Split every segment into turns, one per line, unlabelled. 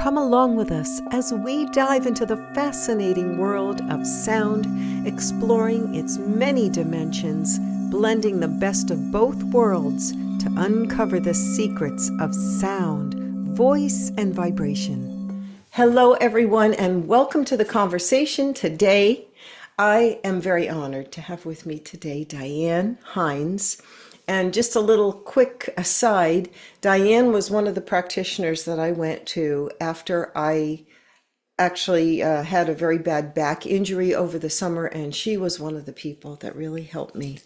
Come along with us as we dive into the fascinating world of sound, exploring its many dimensions, blending the best of both worlds to uncover the secrets of sound, voice, and vibration. Hello, everyone, and welcome to the conversation today. I am very honored to have with me today Diane Hynes. And just a little quick aside, Diane was one of the practitioners that I went to after I actually had a very bad back injury over the summer, and she was one of the people that really helped me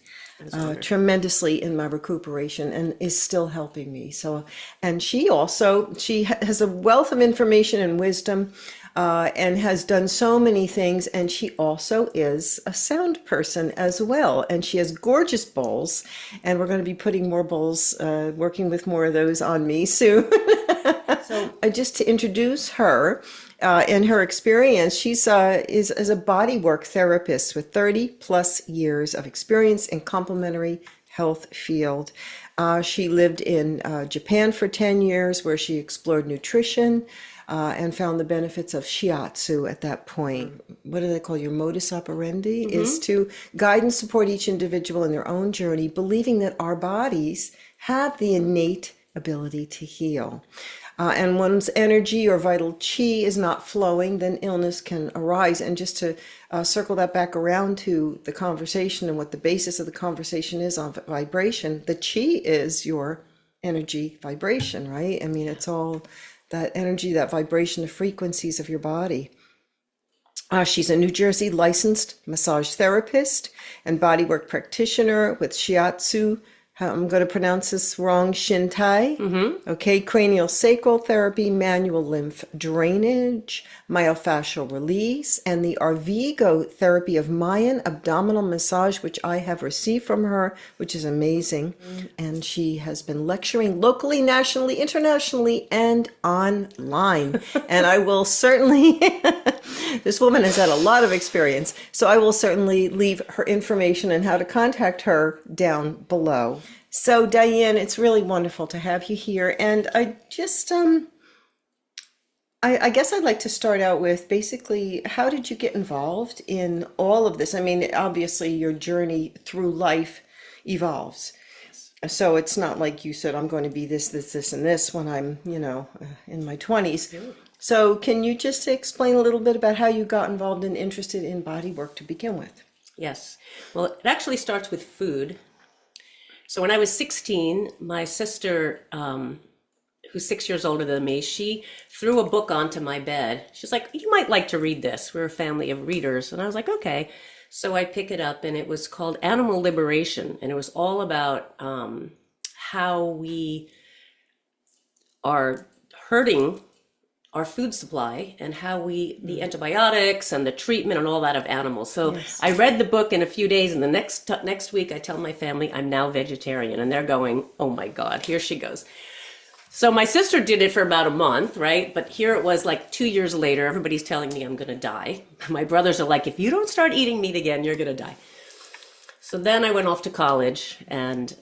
tremendously in my recuperation and is still helping me. So, and she has a wealth of information and wisdom and has done so many things, and she also is a sound person as well, and she has gorgeous bowls, and we're going to be putting more bowls, working with more of those on me soon. So just to introduce her, in her experience, she's is a bodywork therapist with 30 plus years of experience in complementary health field. She lived in Japan for 10 years, where she explored nutrition and found the benefits of Shiatsu at that point. What do they call your modus operandi? Is to guide and support each individual in their own journey, believing that our bodies have the innate ability to heal. And one's energy or vital chi is not flowing, then illness can arise. And just to circle that back around to the conversation and what the basis of the conversation is on vibration, the chi is your energy vibration, right? I mean, it's all that energy, that vibration, the frequencies of your body. She's a New Jersey licensed massage therapist and bodywork practitioner with Shiatsu. I'm going to pronounce this wrong, Shintai. Okay, cranial sacral therapy, manual lymph drainage, myofascial release, and the Arvigo therapy of Mayan abdominal massage, which I have received from her, which is amazing. And she has been lecturing locally, nationally, internationally, and online. And I will certainly, this woman has had a lot of experience, so I will certainly leave her information and how to contact her down below. So Diane, it's really wonderful to have you here. And I just, I guess I'd like to start out with basically, how did you get involved in all of this? I mean, obviously your journey through life evolves. So it's not like you said, I'm going to be this, and this when I'm, in my 20s. So can you just explain a little bit about how you got involved and interested in body work to begin with?
Yes. Well, it actually starts with food. So when I was 16, my sister, who's 6 years older than me, she threw a book onto my bed. She's like, you might like to read this. We're a family of readers. And I was like, okay. So I pick it up, and it was called Animal Liberation. And it was all about how we are hurting our food supply and how the antibiotics and the treatment and all that of animals. So yes. I read the book in a few days, and the next week I tell my family I'm now vegetarian, and they're going, oh my God, here she goes. So my sister did it for about a month, right? But here it was like 2 years later, everybody's telling me I'm going to die. My brothers are like, if you don't start eating meat again, you're going to die. So then I went off to college, and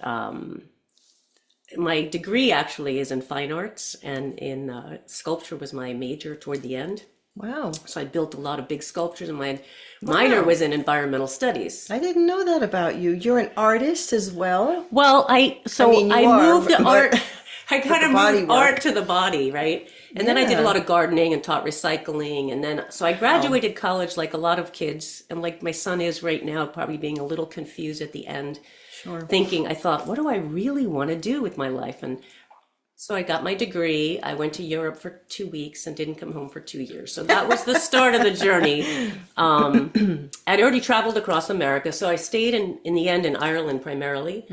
my degree actually is in fine arts, and in sculpture was my major toward the end.
Wow.
So I built a lot of big sculptures, and my minor was in environmental studies.
I didn't know that about you. You're an artist as well?
Well, I moved art. I kind of moved art to the body, right? And then I did a lot of gardening and taught recycling. And then, so I graduated college like a lot of kids, and like my son is right now, probably being a little confused at the end. Thinking, I thought, what do I really want to do with my life? And so I got my degree. I went to Europe for 2 weeks and didn't come home for 2 years. So that was the start of the journey. I'd already traveled across America. So I stayed in the end in Ireland primarily.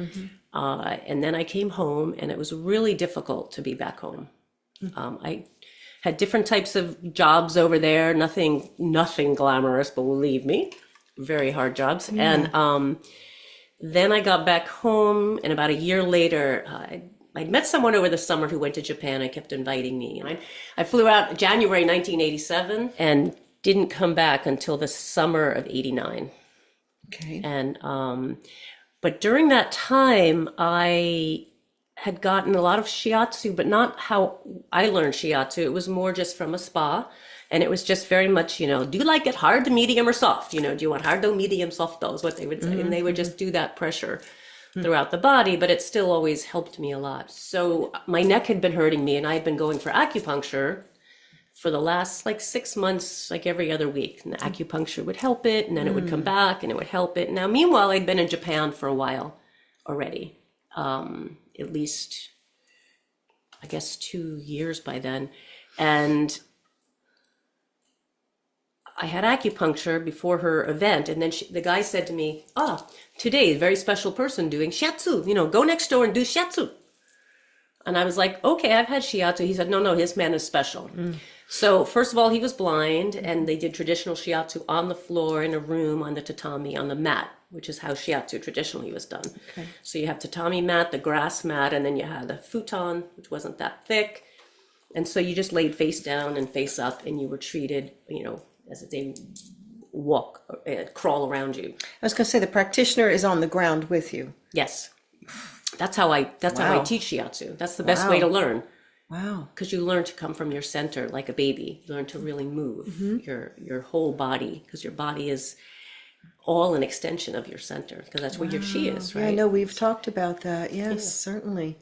And then I came home, and it was really difficult to be back home. I had different types of jobs over there, nothing glamorous, believe me, very hard jobs. And then I got back home, and about a year later, I'd met someone over the summer who went to Japan and kept inviting me. And I flew out January 1987 and didn't come back until the summer of 89.
Okay.
And but during that time, I had gotten a lot of shiatsu, but not how I learned shiatsu. It was more just from a spa. And it was just very much, do you like it hard, medium, or soft? Do you want hard, medium, soft? That was what they would say. And they would just do that pressure throughout the body, but it still always helped me a lot. So my neck had been hurting me, and I had been going for acupuncture for the last 6 months, every other week. And the acupuncture would help it, and then it would come back, and it would help it. Now, meanwhile, I'd been in Japan for a while already, at least, I guess, 2 years by then. And I had acupuncture before her event, and then the guy said to me, today, a very special person doing shiatsu, go next door and do shiatsu. And I was like, okay, I've had shiatsu. He said, no, his man is special. So first of all, he was blind, and they did traditional shiatsu on the floor in a room on the tatami, on the mat, which is how shiatsu traditionally was done. Okay. So you have tatami mat, the grass mat, and then you had a futon, which wasn't that thick. And so you just laid face down and face up, and you were treated, as they walk, crawl around you.
I was going to say the practitioner is on the ground with you.
Yes. That's how I teach shiatsu. That's the best way to learn.
Wow.
Because you learn to come from your center like a baby. You learn to really move your whole body, because your body is all an extension of your center, because that's where your chi is, right?
Yeah, I know we've talked about that. Yes, certainly.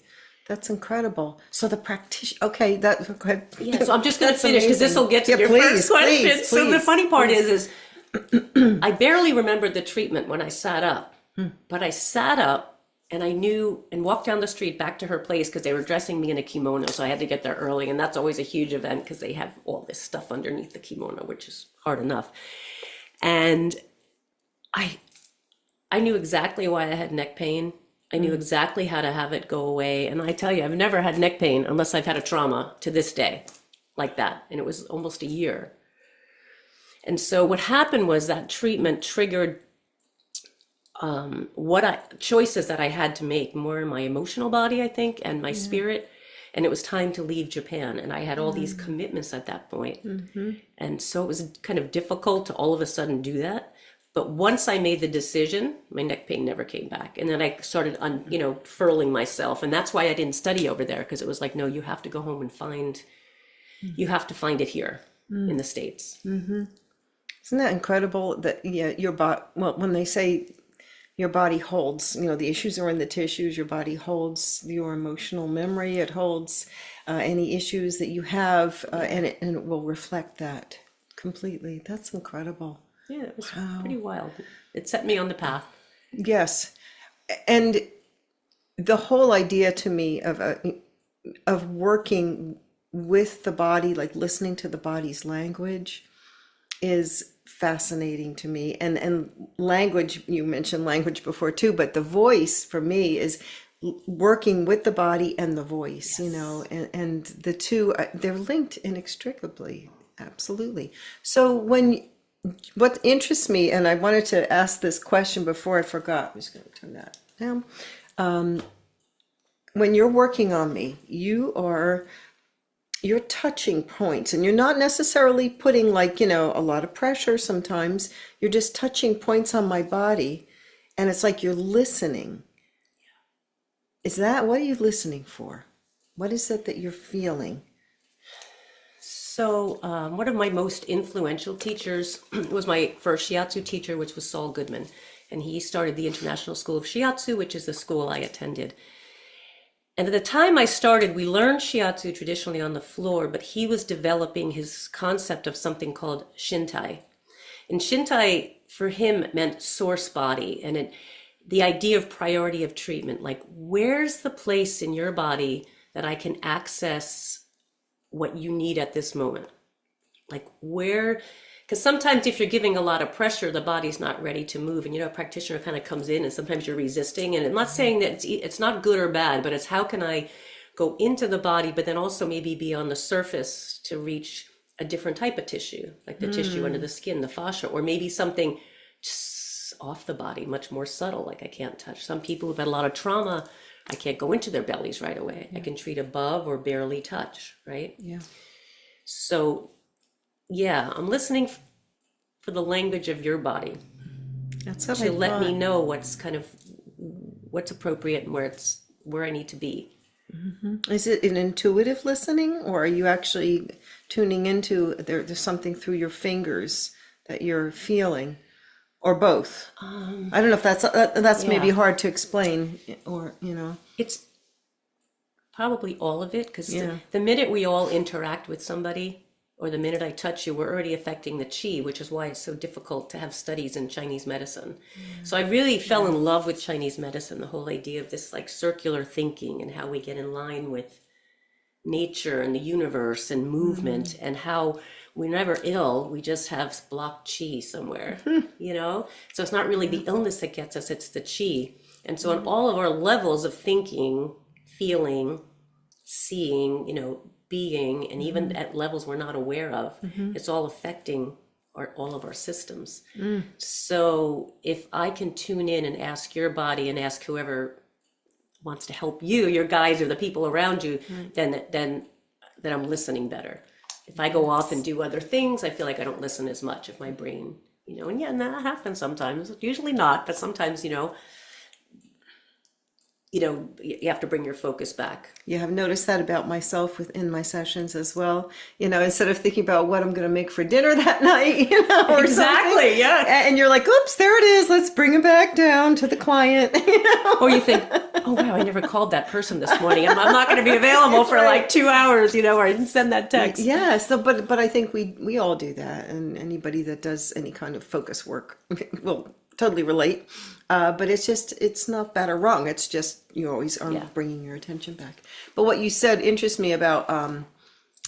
That's incredible. So the practitioner, okay, okay.
Yeah, so I'm just going to finish, because this will get to your first question.
Please,
so the funny part is I barely remembered the treatment when I sat up, but I sat up and I knew, and walked down the street back to her place, because they were dressing me in a kimono, so I had to get there early, and that's always a huge event because they have all this stuff underneath the kimono, which is hard enough. And I knew exactly why I had neck pain. I knew exactly how to have it go away. And I tell you, I've never had neck pain unless I've had a trauma to this day like that. And it was almost a year. And so what happened was that treatment triggered choices that I had to make more in my emotional body, I think, and my spirit. And it was time to leave Japan. And I had all these commitments at that point. And so it was kind of difficult to all of a sudden do that. But once I made the decision, my neck pain never came back. And then I started, furling myself. And that's why I didn't study over there, because it was like, no, you have to go home and you have to find it here in the States.
Isn't that incredible that, your body, well, when they say your body holds, the issues are in the tissues, your body holds your emotional memory, it holds any issues that you have, and it will reflect that completely. That's incredible.
Yeah, it was pretty wild. It set me on the path.
Yes. And the whole idea to me of working with the body, like listening to the body's language, is fascinating to me. And language, you mentioned language before too, but the voice for me is working with the body and the voice, and the two, they're linked inextricably. Absolutely. So what interests me, and I wanted to ask this question before I forgot, I'm just going to turn that down. When you're working on me, you're touching points, and you're not necessarily putting a lot of pressure. Sometimes you're just touching points on my body, and it's like you're listening. What are you listening for? What is it that you're feeling?
So one of my most influential teachers was my first Shiatsu teacher, which was Saul Goodman. And he started the International School of Shiatsu, which is the school I attended. And at the time I started, we learned Shiatsu traditionally on the floor, but he was developing his concept of something called Shintai. And Shintai, for him, meant source body. And the idea of priority of treatment, like where's the place in your body that I can access what you need at this moment? Like where, because sometimes if you're giving a lot of pressure, the body's not ready to move. And a practitioner kind of comes in and sometimes you're resisting. And I'm not saying that it's not good or bad, but it's how can I go into the body, but then also maybe be on the surface to reach a different type of tissue, like the tissue under the skin, the fascia, or maybe something just off the body, much more subtle, like I can't touch. Some people who've had a lot of trauma, I can't go into their bellies right away. I can treat above or barely touch, right?
Yeah.
So, I'm listening for the language of your body.
That's what
to let me know what's appropriate and where I need to be.
Is it an intuitive listening, or are you actually tuning into there's something through your fingers that you're feeling, or both? I don't know if that's maybe
Yeah.
hard to explain, or
It's probably all of it, because
Yeah.
the minute we all interact with somebody, or the minute I touch you, we're already affecting the chi, which is why it's so difficult to have studies in Chinese medicine. So I really fell in love with Chinese medicine, the whole idea of this like circular thinking and how we get in line with nature and the universe and movement, and how we're never ill, we just have blocked chi somewhere, So it's not really the illness that gets us, it's the chi. And so on all of our levels of thinking, feeling, seeing, being, and even at levels we're not aware of, it's all affecting all of our systems. So if I can tune in and ask your body and ask whoever wants to help you, your guides or the people around you, then I'm listening better. If I go off and do other things, I feel like I don't listen as much if my brain, and that happens sometimes, usually not, but sometimes, you have to bring your focus back.
Yeah, I've noticed that about myself within my sessions as well. Instead of thinking about what I'm going to make for dinner that night, or
Exactly,
something,
yeah.
and you're like, oops, there it is. Let's bring it back down to the client.
Or you think, oh wow, I never called that person this morning. I'm not going to be available for like 2 hours, or I didn't send that text.
Yeah. So, but I think we all do that, and anybody that does any kind of focus work will totally relate. But it's not bad or wrong. It's just you always are bringing your attention back. But what you said interests me about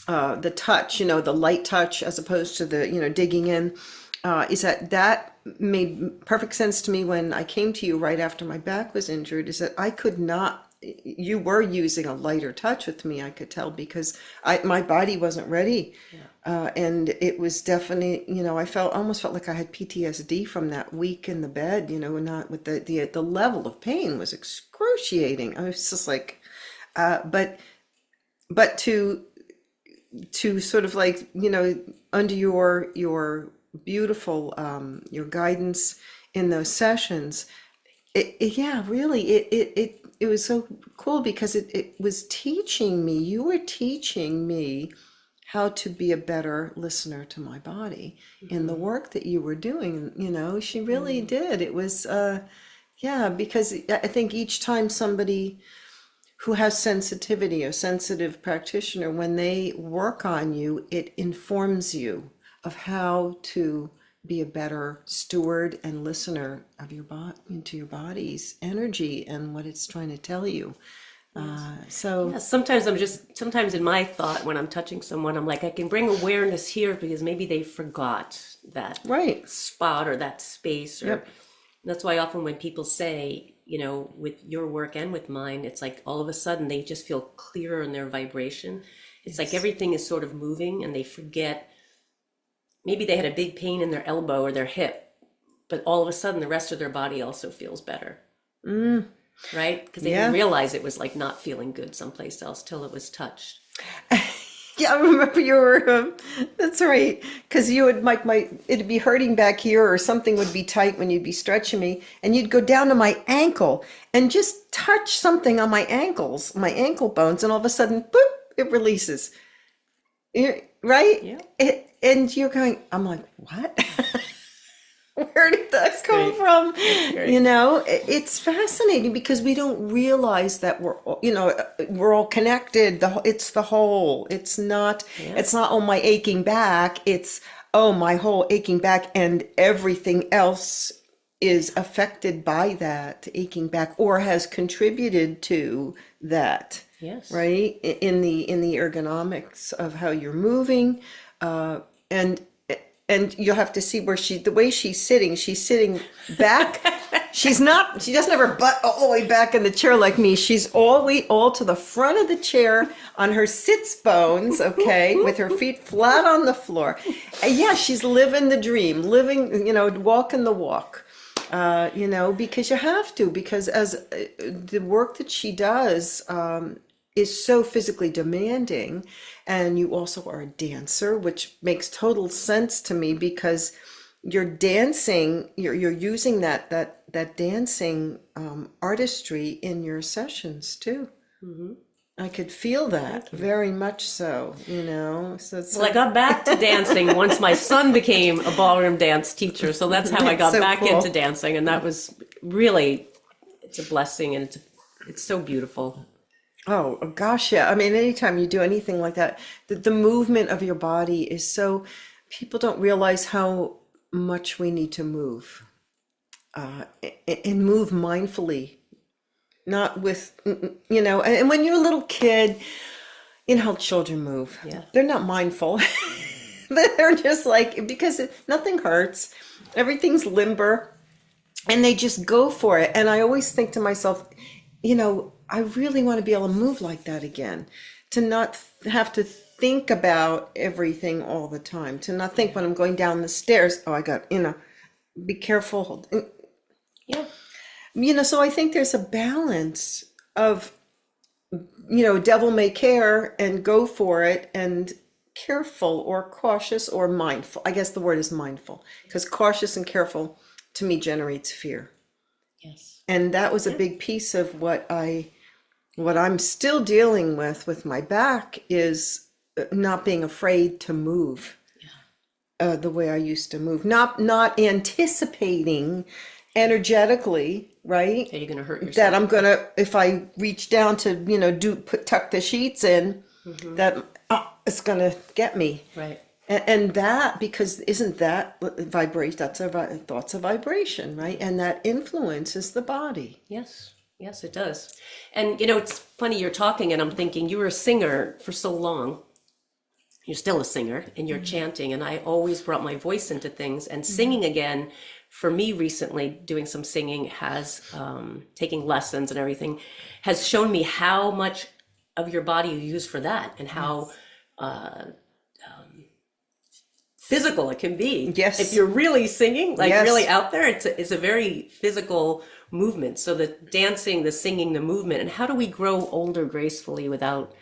the touch, the light touch as opposed to the, digging in, is that made perfect sense to me when I came to you right after my back was injured, is that I could not, you were using a lighter touch with me, I could tell, because my body wasn't ready. And it was definitely, I almost felt like I had PTSD from that week in the bed, not with the level of pain was excruciating. I was just like, but to sort of like, under your beautiful, your guidance in those sessions, it was so cool because it was teaching me, you were teaching me how to be a better listener to my body in the work that you were doing. She really did. It was, because I think each time somebody who has sensitivity, a sensitive practitioner, when they work on you, it informs you of how to be a better steward and listener of your body, into your body's energy and what it's trying to tell you.
Sometimes in my thought when I'm touching someone, I'm like, I can bring awareness here because maybe they forgot that spot or that space. That's why often when people say, with your work and with mine, it's like all of a sudden they just feel clearer in their vibration. It's like everything is sort of moving and they forget. Maybe they had a big pain in their elbow or their hip, but all of a sudden the rest of their body also feels better. Right? Because they didn't realize it was like not feeling good someplace else till it was touched.
Yeah, I remember you were, that's right. Because you would, it'd be hurting back here or something would be tight when you'd be stretching me. And you'd go down to my ankle and just touch something on my ankles, my ankle bones. And all of a sudden, boop, it releases. Right?
Yeah.
And you're going, I'm like, what? Where did that come from? It's fascinating because we don't realize that we're all connected. It's the whole. It's not. It's not, oh, my aching back. It's, oh, my whole aching back, and everything else is affected by that aching back or has contributed to that.
Yes.
Right. In the ergonomics of how you're moving, and you'll have to see where the way she's sitting back. She doesn't have her butt all the way back in the chair like me. She's all to the front of the chair on her sits bones, okay, with her feet flat on the floor. And she's living the dream, walking the walk, because you have to, because as the work that she does, is so physically demanding, and you also are a dancer, which makes total sense to me because you're dancing, you're using that dancing artistry in your sessions too. I could feel that very much so, So it's
I got back to dancing once my son became a ballroom dance teacher. So that's how I got back into dancing. And that was really, it's a blessing, and it's so beautiful.
Oh gosh, yeah. I mean, anytime you do anything like that, the movement of your body is so, people don't realize how much we need to move, and move mindfully, not with, and when you're a little kid, how children move.
Yeah.
They're not mindful. They're just like, because nothing hurts, everything's limber, and they just go for it. And I always think to myself, I really want to be able to move like that again, to not have to think about everything all the time, to not think when I'm going down the stairs, oh, I got, be careful.
Yeah.
So I think there's a balance of, devil may care and go for it, and careful or cautious or mindful. I guess the word is mindful, because cautious and careful to me generates fear.
Yes.
And that was a big piece of what I'm still dealing with my back, is not being afraid to move the way I used to move, not anticipating energetically, right?
That you're going to hurt yourself.
That I'm going to, if I reach down to, tuck the sheets in, that it's going to get me.
Right.
And that, because isn't that vibration? That's thoughts of vibration, right? And that influences the body.
Yes. Yes, it does. And, it's funny, you're talking and I'm thinking, you were a singer for so long. You're still a singer and you're chanting. And I always brought my voice into things, and singing again, for me recently, doing some singing has, taking lessons and everything, has shown me how much of your body you use for that, and how physical it can be.
Yes.
If you're really singing, really out there, it's a very physical movement. So the dancing, the singing, the movement, and how do we grow older gracefully without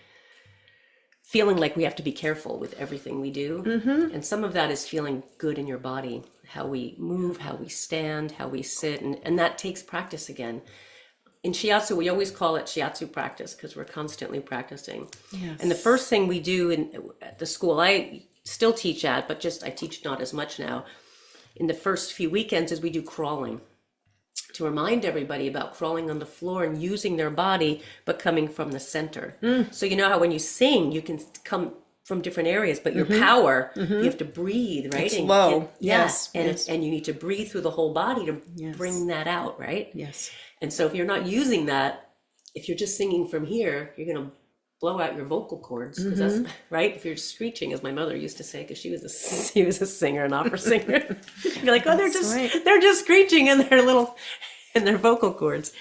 feeling like we have to be careful with everything we do? And some of that is feeling good in your body, how we move, how we stand, how we sit, and that takes practice again. In Shiatsu, we always call it Shiatsu practice, because we're constantly practicing. Yes. And the first thing we do at the school I still teach at, but I teach not as much now, in the first few weekends, is we do crawling, to remind everybody about crawling on the floor and using their body, but coming from the center. So how when you sing, you can come from different areas, but your power, you have to breathe, right?
It's low. Yes.
And you need to breathe through the whole body to bring that out, right?
Yes.
And so if you're not using that, if you're just singing from here, you're going to blow out your vocal cords, because that's right. If you're screeching, as my mother used to say, because she was a singer, an opera singer, you're like, oh, they're just screeching in their vocal cords.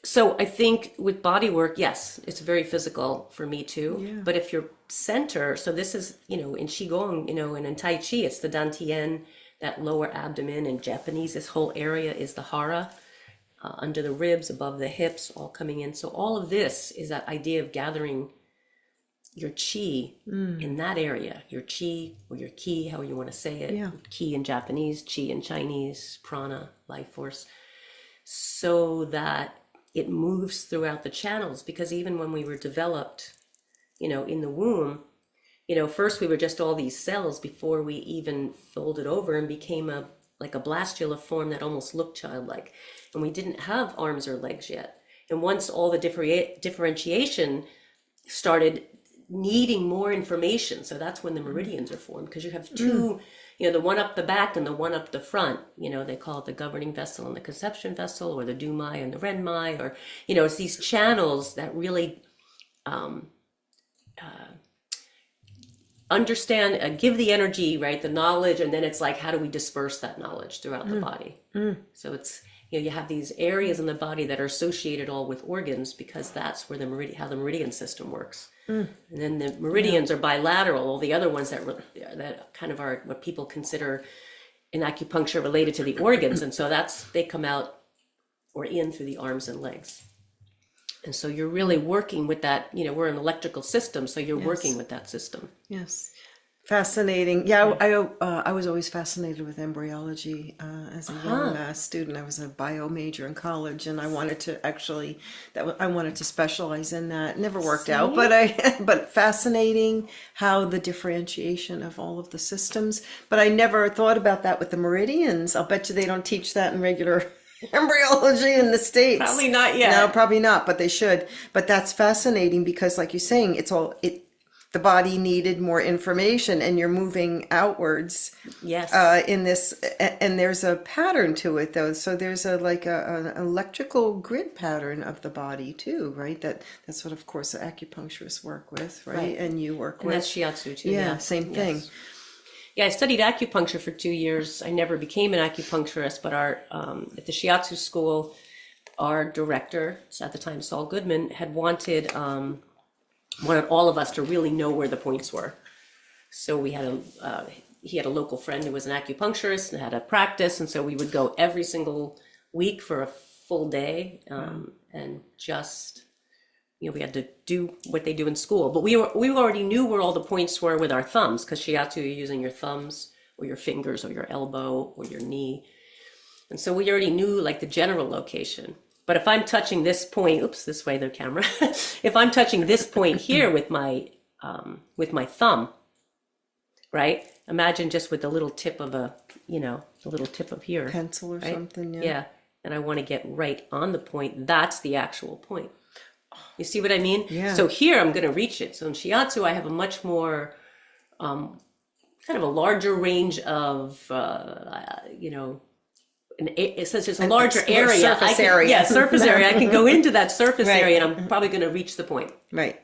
So I think with body work, yes, it's very physical for me too. Yeah. But if you're center, so this is, in Qigong, and in Tai Chi, it's the Dantian, that lower abdomen. In Japanese, this whole area is the hara, under the ribs, above the hips, all coming in. So all of this is that idea of gathering your chi in that area, your chi or your ki, how you want to say it. Yeah. Ki in Japanese, chi in Chinese, prana, life force, so that it moves throughout the channels. Because even when we were developed, in the womb, first we were just all these cells before we even folded over and became a blastula form that almost looked childlike. And we didn't have arms or legs yet. And once all the differentiation started needing more information, so that's when the meridians are formed, because you have two, the one up the back and the one up the front. They call it the governing vessel and the conception vessel, or the Dumai and the Renmai, or, it's these channels that really understand, give the energy, right, the knowledge, and then it's like, how do we disperse that knowledge throughout the body? So it's, you have these areas in the body that are associated all with organs, because that's where how the meridian system works. And then the meridians are bilateral, all the other ones that kind of are what people consider in acupuncture related to the organs. And so they come out or in through the arms and legs. And so you're really working with that, we're an electrical system, so you're working with that system.
Yes. Fascinating. Yeah, I was always fascinated with embryology as a young student. I was a bio major in college, and I wanted to actually I wanted to specialize in that. Never worked out, but but fascinating how the differentiation of all of the systems. But I never thought about that with the meridians. I'll bet you they don't teach that in regular embryology in the States.
Probably not yet.
No, probably not, but they should. But that's fascinating because, like you're saying, the body needed more information, and you're moving outwards.
Yes.
In this, and there's a pattern to it, though. So there's an electrical grid pattern of the body too, right? That's what, of course, the acupuncturists work with, right? And you work with.
And that's Shiatsu too.
Yeah, same thing.
Yeah, I studied acupuncture for 2 years. I never became an acupuncturist, but at the Shiatsu school, our director, at the time Saul Goodman, had wanted all of us to really know where the points were. So he had a local friend who was an acupuncturist and had a practice, and so we would go every single week for a full day, and just, we had to do what they do in school. But we already knew where all the points were with our thumbs, because Shiatsu, you're using your thumbs or your fingers or your elbow or your knee, and so we already knew like the general location. But if I'm touching this point, this way the camera, if I'm touching this point here with my thumb, right? Imagine just with the little tip of the little tip of here.
Pencil or something, yeah.
Yeah. And I want to get right on the point. That's the actual point. You see what I mean?
Yeah.
So here I'm going to reach it. So in Shiatsu, I have a much more, kind of a larger range of, since it's a larger area,
surface area.
Surface area. I can go into that surface area, and I'm probably going to reach the point. Right.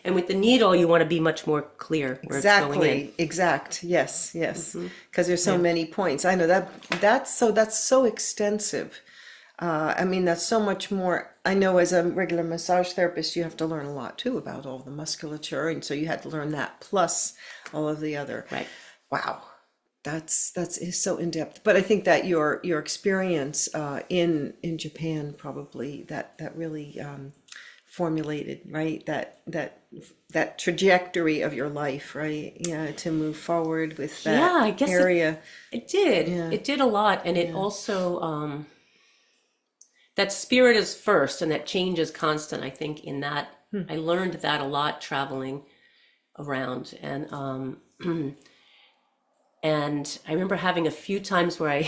And with the needle, you want to be much more clear where it's going in.
Exact. Yes. Because there's so many points. I know that's so extensive. That's so much more. I know as a regular massage therapist, you have to learn a lot too about all the musculature, and so you had to learn that plus all of the other.
Right.
Wow. That's is so in depth, but I think that your experience in Japan probably that really formulated, right, that trajectory of your life, right, to move forward with that
I guess
area.
It did. It did a lot, and it also that spirit is first, and that change is constant. I think in that I learned that a lot traveling around, and. And I remember having a few times where I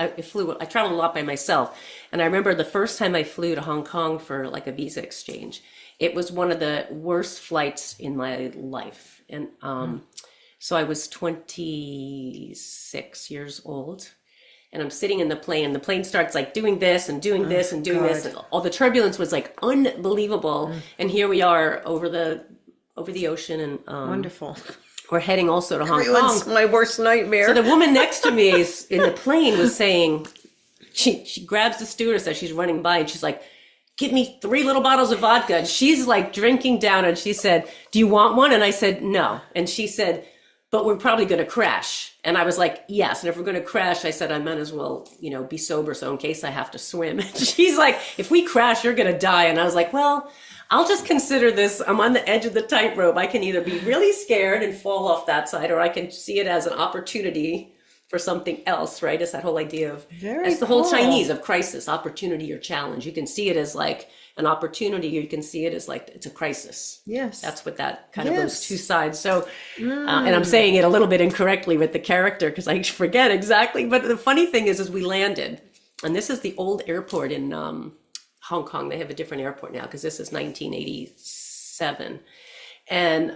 traveled a lot by myself. And I remember the first time I flew to Hong Kong for like a visa exchange, it was one of the worst flights in my life. And so I was 26 years old, and I'm sitting in the plane, and the plane starts like doing this and doing this and doing this. And all the turbulence was like unbelievable. And here we are over the ocean, and
Wonderful.
We're heading also to Hong Kong.
My worst nightmare.
So the woman next to me in the plane was saying, she grabs the stewardess as she's running by, and she's like, "Give me 3 little bottles of vodka." And she's like drinking down, and she said, "Do you want one?" And I said, "No." And she said, "But we're probably going to crash." And I was like, "Yes. And if we're going to crash," I said, "I might as well, be sober, so in case I have to swim." And she's like, "If we crash, you're going to die." And I was like, "Well, I'll just consider this. I'm on the edge of the tightrope. I can either be really scared and fall off that side, or I can see it as an opportunity for something else," right? It's that whole idea of, it's the whole Chinese of crisis, opportunity, or challenge. You can see it as like an opportunity, or you can see it as like it's a crisis.
Yes.
That's what that kind of those two sides. So, and I'm saying it a little bit incorrectly with the character because I forget exactly. But the funny thing is we landed, and this is the old airport in Hong Kong. They have a different airport now because this is 1987. And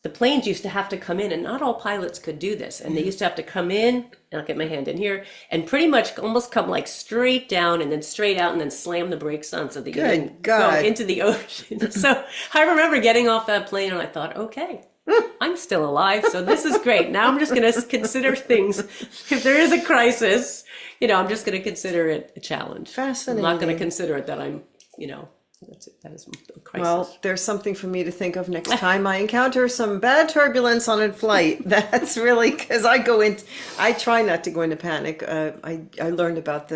the planes used to have to come in, and not all pilots could do this. And they used to have to come in, and I'll get my hand in here, and pretty much almost come like straight down and then straight out and then slam the brakes on so that you didn't go into the ocean. So I remember getting off that plane, and I thought, okay, I'm still alive, so this is great. Now I'm just going to consider things. If there is a crisis, I'm just going to consider it a challenge.
Fascinating.
I'm not going to consider it that I'm, that is a crisis.
Well, there's something for me to think of next time I encounter some bad turbulence on a flight. That's really, because I try not to go into panic. I learned about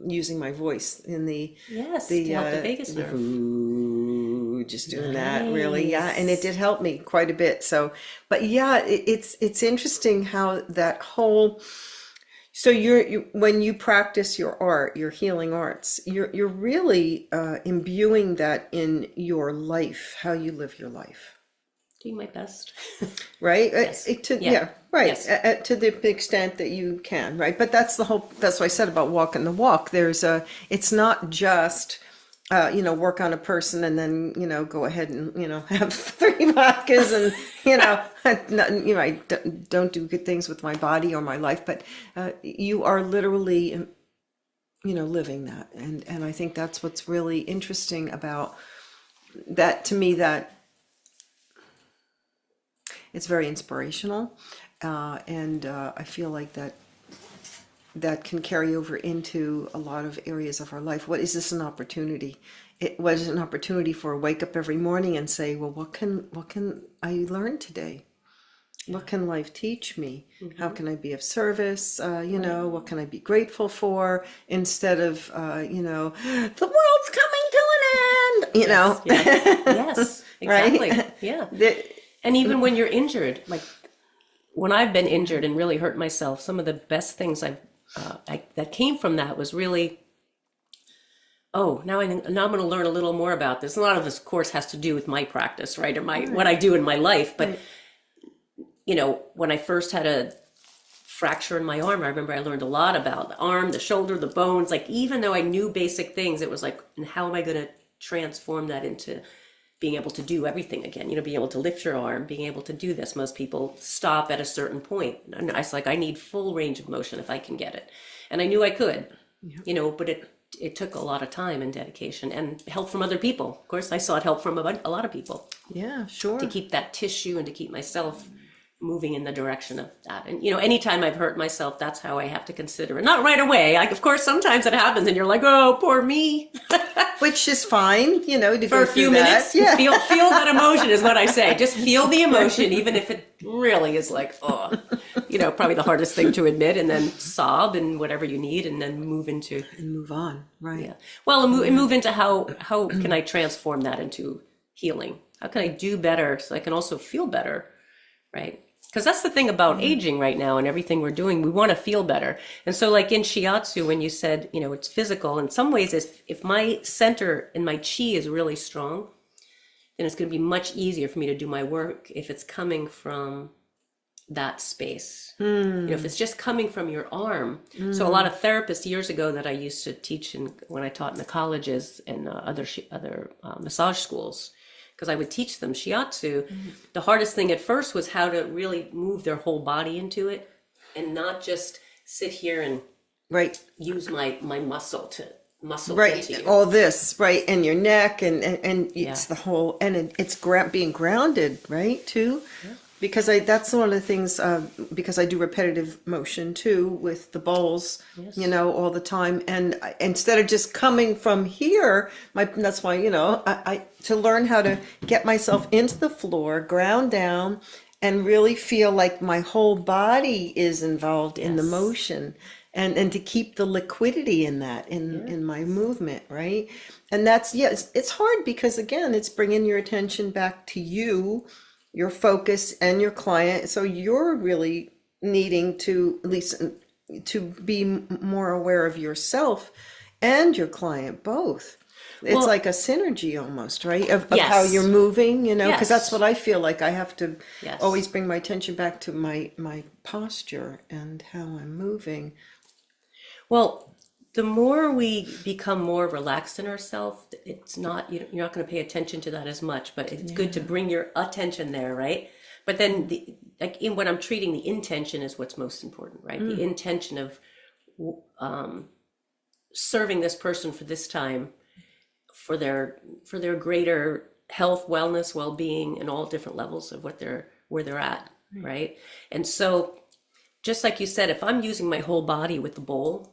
using my voice in the
to help the vagus nerve.
just doing that, really. Yeah, and it did help me quite a bit. So, but yeah, it's interesting how that whole. So when you practice your art, your healing arts, you're really imbuing that in your life, how you live your life.
Doing my best.
Right?
Yes.
Yeah, right.
Yes.
To the extent that you can, right? But that's what I said about walking the walk. It's not just, work on a person and then, go ahead and, have 3 vodkas and, I don't do good things with my body or my life, but you are literally, living that. And I think that's what's really interesting about that to me, that it's very inspirational, and I feel like that can carry over into a lot of areas of our life. What is this an opportunity? It was an opportunity for a wake up every morning and say, well, what can I learn today? What can life teach me? How can I be of service? What can I be grateful for? Instead of, the world's coming to an end,
Yes, exactly.
Right?
Yeah. And even when you're injured, like when I've been injured and really hurt myself, some of the best things that came from that was really, now I'm going to learn a little more about this. A lot of this, of course, has to do with my practice, right? Or what I do in my life. But, when I first had a fracture in my arm, I remember I learned a lot about the arm, the shoulder, the bones. Like, even though I knew basic things, it was like, and how am I going to transform that into being able to do everything again, being able to lift your arm, being able to do this. Most people stop at a certain point. And I was like, I need full range of motion if I can get it. And I knew I could, but it took a lot of time and dedication and help from other people. Of course, I sought help from a lot of people.
Yeah, sure.
To keep that tissue and to keep myself moving in the direction of that. And, anytime I've hurt myself, that's how I have to consider it. Not right away. Of course, sometimes it happens and you're like, oh, poor me.
Which is fine, to
for a few minutes. Yeah. Feel that emotion is what I say. Just feel the emotion, even if it really is like, probably the hardest thing to admit, and then sob and whatever you need, and then move
on. Right.
Yeah. Well, and move into how can I transform that into healing? How can I do better so I can also feel better? Right. Because that's the thing about aging right now and everything we're doing. We want to feel better. And so like in Shiatsu, when you said, it's physical, in some ways, if my center and my chi is really strong, then it's going to be much easier for me to do my work if it's coming from that space. If it's just coming from your arm. So a lot of therapists years ago that I used to teach when I taught in the colleges and other massage schools, because I would teach them Shiatsu. The hardest thing at first was how to really move their whole body into it and not just sit here and use my muscle into you.
All this, right, and your neck and it's the whole, and it's being grounded, right, too. Yeah. Because that's one of the things, because I do repetitive motion too with the bowls, all the time. And instead of just coming from here, that's why, I to learn how to get myself into the floor, ground down, and really feel like my whole body is involved in the motion. And to keep the liquidity in that, in my movement, right? And that's, it's hard because, again, it's bringing your attention back to you, your focus, and your client. So you're really needing to, at least, to be more aware of yourself and your client both. It's like a synergy almost, right? Of how you're moving, because that's what I feel like. I have to always bring my attention back to my posture and how I'm moving.
Well, the more we become more relaxed in ourselves, it's not, you're not going to pay attention to that as much, but it's good to bring your attention there, right? But then in what I'm treating, the intention is what's most important, right? The intention of serving this person for this time, for their greater health, wellness, well-being, and all different levels of where they're at, right? And so, just like you said, if I'm using my whole body with the bowl,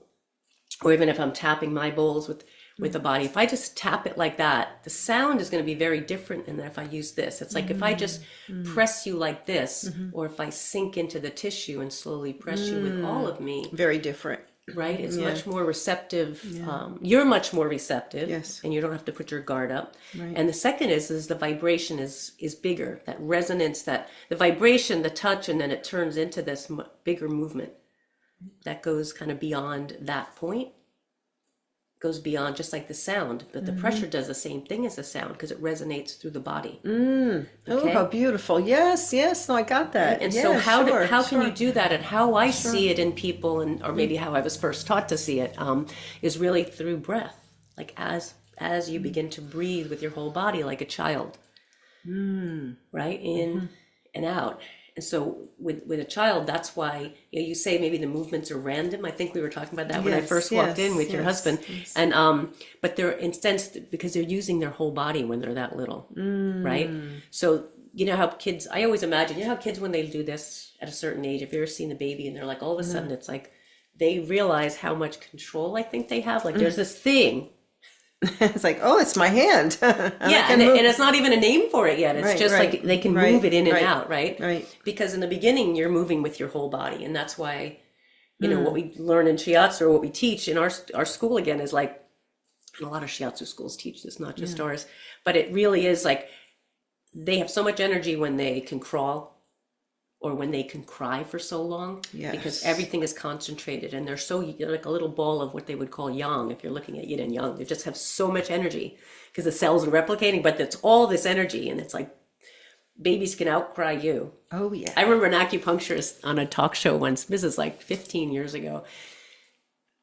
or even if I'm tapping my bowls with the body, if I just tap it like that, the sound is going to be very different than if I use this. It's like if I just press you like this, or if I sink into the tissue and slowly press you with all of me.
Very different.
right? It's much more receptive. You're much more receptive, and you don't have to put your guard up. Right. And the second is the vibration is bigger. That resonance, that the vibration, the touch, and then it turns into this bigger movement that goes kind of beyond that point. Goes beyond just like the sound, but the pressure does the same thing as the sound because it resonates through the body.
Okay? Oh, how beautiful. Yes, no, I got that.
And so how can you do that? And how I see it in people, and or maybe how I was first taught to see it, is really through breath. Like as you begin to breathe with your whole body like a child, right? In and out. And so with a child, that's why you say maybe the movements are random. I think we were talking about that when I first walked in with your husband. Yes. And but they're instead because they're using their whole body when they're that little, right? So you know how kids, I always imagine, you know how kids when they do this at a certain age, if you've ever seen a baby and they're like all of a sudden it's like they realize how much control I think they have. Like there's this thing.
It's like, oh, it's my hand.
and it's not even a name for it yet. It's just like they can move it in and out, right? Right. Because in the beginning, you're moving with your whole body. And that's why, you know, what we learn in Shiatsu or what we teach in our school again is like, and a lot of Shiatsu schools teach this, not just ours, but it really is like they have so much energy when they can crawl or when they can cry for so long, because everything is concentrated and they're so like a little ball of what they would call yang. If you're looking at yin and yang, they just have so much energy because the cells are replicating, but it's all this energy. And it's like babies can outcry you. Oh yeah. I remember an acupuncturist on a talk show once, this is like 15 years ago,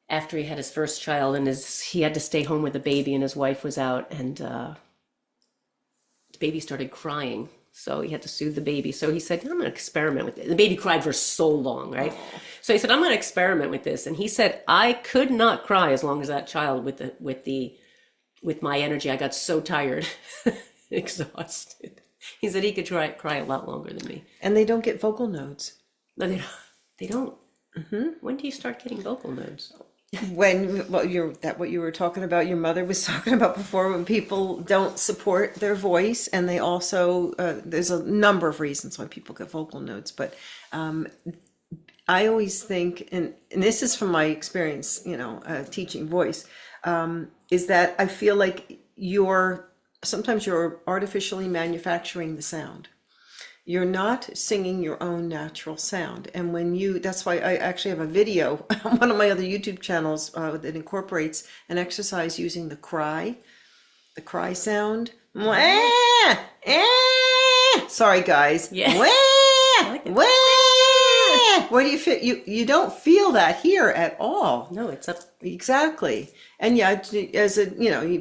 after he had his first child and he had to stay home with the baby and his wife was out, and the baby started crying. So he had to soothe the baby. So he said, I'm going to experiment with it. The baby cried for so long, right? So he said, I'm going to experiment with this. And he said, I could not cry as long as that child with my energy. I got so tired, exhausted. He said he could cry a lot longer than me.
And they don't get vocal nodes.
No, they don't. When do you start getting vocal nodes?
When what you were talking about, your mother was talking about before, when people don't support their voice, and they also there's a number of reasons why people get vocal nodes, but I always think, and this is from my experience, teaching voice, is that I feel like sometimes you're artificially manufacturing the sound. You're not singing your own natural sound. And that's why I actually have a video on one of my other YouTube channels that incorporates an exercise using the cry sound. Sorry guys. Where do you feel? You don't feel that here at all.
No, it's up.
Exactly. And as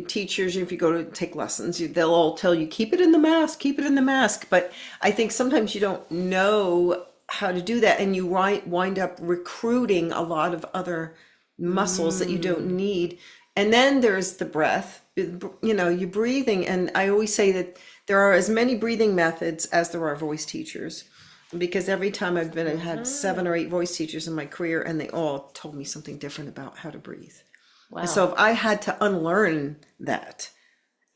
teachers, if you go to take lessons, they'll all tell you, keep it in the mask. But I think sometimes you don't know how to do that, and you wind up recruiting a lot of other muscles that you don't need. And then there's the breath, you're breathing. And I always say that there are as many breathing methods as there are voice teachers. Because every time I've had 7 or 8 voice teachers in my career, and they all told me something different about how to breathe. Wow. So if I had to unlearn that,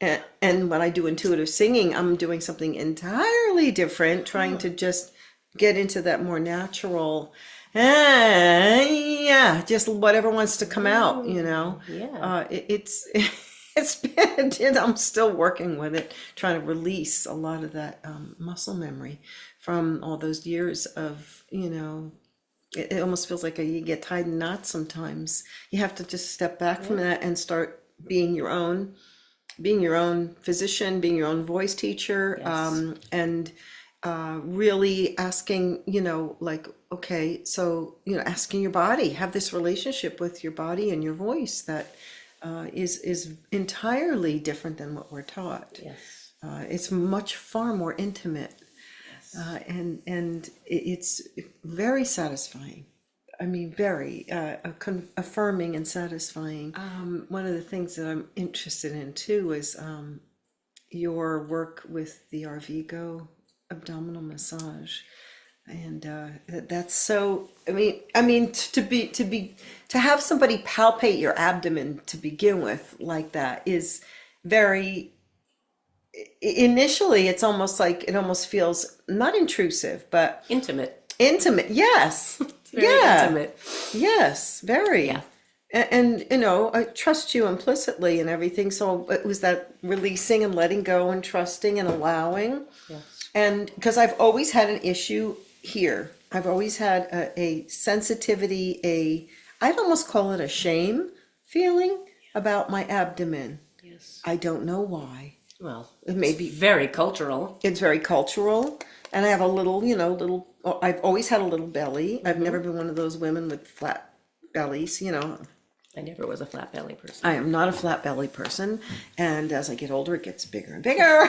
and when I do intuitive singing, I'm doing something entirely different, trying to just get into that more natural, just whatever wants to come out, it's been, I'm still working with it, trying to release a lot of that muscle memory from all those years of, it almost feels like you get tied in knots sometimes. You have to just step back from that and start being your own physician, being your own voice teacher, and really asking, asking your body, have this relationship with your body and your voice that is entirely different than what we're taught. Yes. It's far more intimate. And it's very satisfying. I mean, very affirming and satisfying. One of the things that I'm interested in too is your work with the Arvigo abdominal massage, and that's so. I mean, to have somebody palpate your abdomen to begin with like that is very. Initially, it's almost like it almost feels not intrusive, but
intimate.
Yes.
very intimate.
Yes, very.
Yeah.
And I trust you implicitly and everything. So it was that releasing and letting go and trusting and allowing.
Yes.
And because I've always had an issue here, I've always had a sensitivity, I'd almost call it a shame feeling about my abdomen.
Yes.
I don't know why.
Well,
It may be
very cultural.
It's very cultural. And I have a little, I've always had a little belly. I've never been one of those women with flat bellies.
I never was a flat belly person.
I am not a flat belly person. And as I get older, it gets bigger and bigger.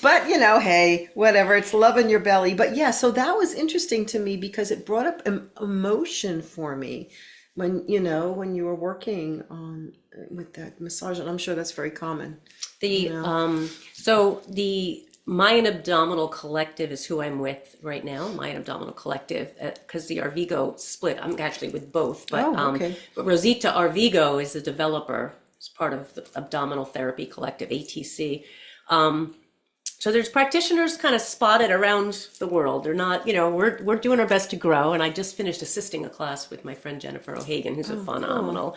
But, hey, whatever, it's love in your belly. But yeah, so that was interesting to me because it brought up emotion for me when you were working on with that massage. And I'm sure that's very common.
So the Mayan Abdominal Collective is who I'm with right now. Mayan Abdominal Collective, because the Arvigo split. I'm actually with both, but
okay.
But Rosita Arvigo is the developer. It's part of the Abdominal Therapy Collective, ATC. So there's practitioners kind of spotted around the world. They're not, we're doing our best to grow. And I just finished assisting a class with my friend Jennifer O'Hagan, who's a phenomenal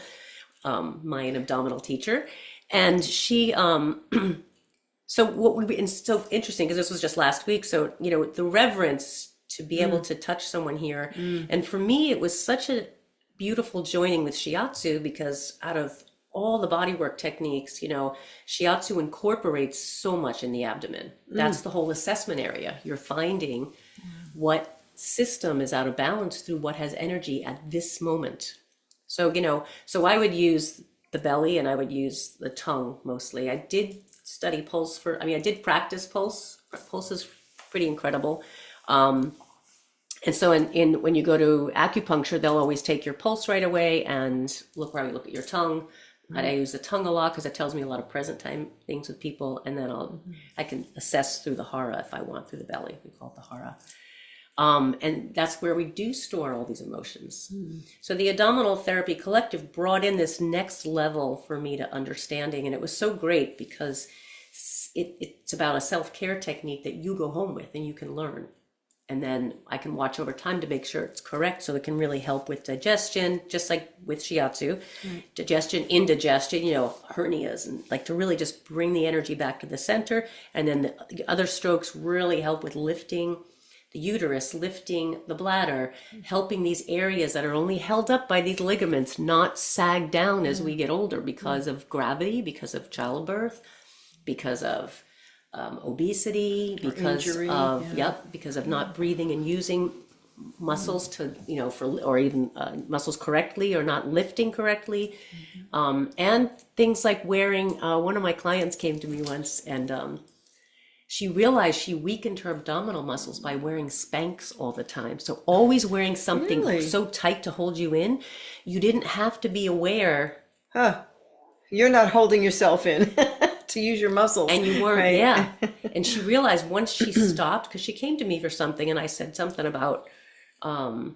Mayan abdominal teacher. And she, so what would be so interesting, because this was just last week. So, the reverence to be able to touch someone here. And for me, it was such a beautiful joining with Shiatsu, because out of all the bodywork techniques, Shiatsu incorporates so much in the abdomen. That's the whole assessment area. You're finding what system is out of balance through what has energy at this moment. So, so I would use the belly and I would use the tongue mostly. I did study pulse I did practice pulse. Pulse is pretty incredible. And so when you go to acupuncture, they'll always take your pulse right away and look at your tongue. And I use the tongue a lot because it tells me a lot of present time things with people. And then I can assess through the hara if I want, through the belly. We call it the hara. And that's where we do store all these emotions. So the Abdominal Therapy Collective brought in this next level for me to understanding. And it was so great because it's about a self-care technique that you go home with and you can learn. And then I can watch over time to make sure it's correct. So it can really help with digestion, just like with Shiatsu, digestion, indigestion, hernias, and like to really just bring the energy back to the center. And then the other strokes really help with lifting the uterus, lifting the bladder, helping these areas that are only held up by these ligaments not sag down as we get older because of gravity, because of childbirth, because of obesity, because
injury,
because of not breathing and using muscles to, or even muscles correctly or not lifting correctly. And things like wearing, one of my clients came to me once and she realized she weakened her abdominal muscles by wearing Spanx all the time. So always wearing something so tight to hold you in, you didn't have to be aware.
You're not holding yourself in to use your muscles.
And you weren't, yeah. And she realized once she stopped, because she came to me for something and I said something about, for